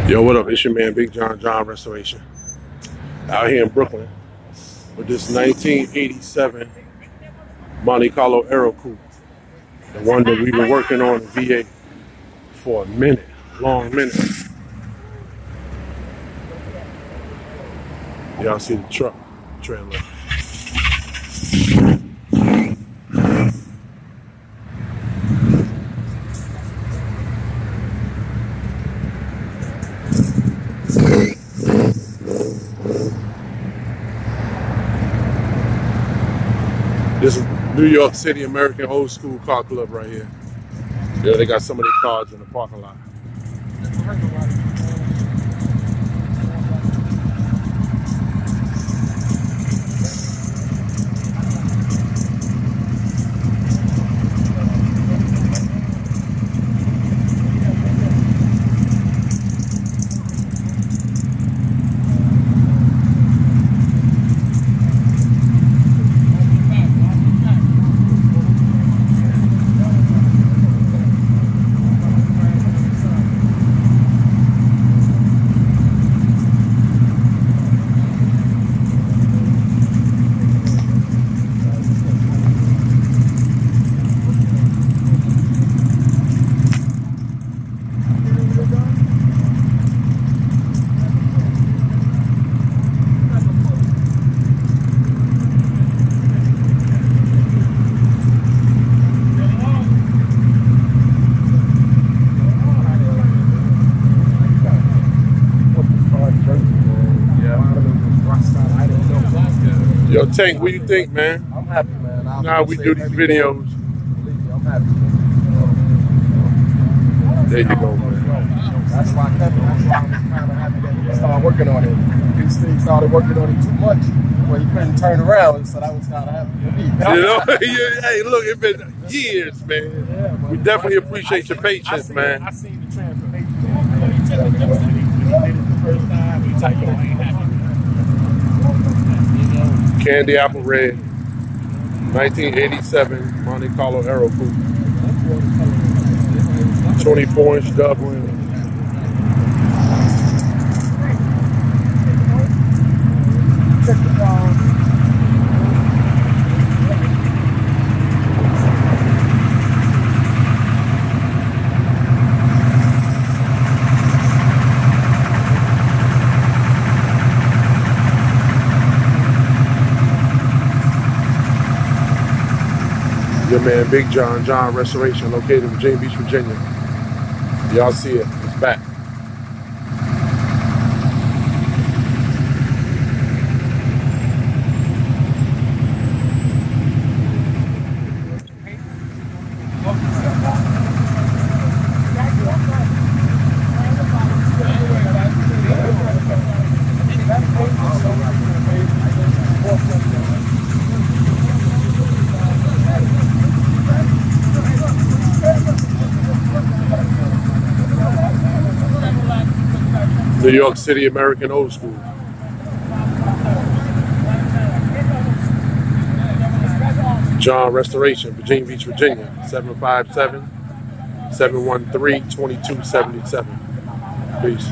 Yo, what up? It's your man, Big John Restoration. Out here in Brooklyn with this 1987 Monte Carlo AEROCOUPE. The one that we were working on in VA for a minute, long minute. Y'all see the truck trailer. This is New York City American old school car club right here. Yeah, they got some of their cars in the parking lot. Yo, Tank, what do you think, man? I'm happy, man. Now we do these videos. I'm happy. There you go, man. That's why I kept it. That's why I'm kind of happy that you started working on it. These things started working on it too much where you couldn't turn around, so that was kind of happy for me. You know? Hey, look, it's been years, man. Yeah, we definitely appreciate your patience, man. I seen the transformation. He did it the first time. He typed it ain't happy. Candy apple red, 1987 Monte Carlo AEROCOUPE, 24-inch Dublin. Your man, Big John Restoration, located in Virginia Beach, Virginia. Y'all see it, it's back. New York City American old school. John Restoration, Virginia Beach, Virginia, 757-713-2277. Peace.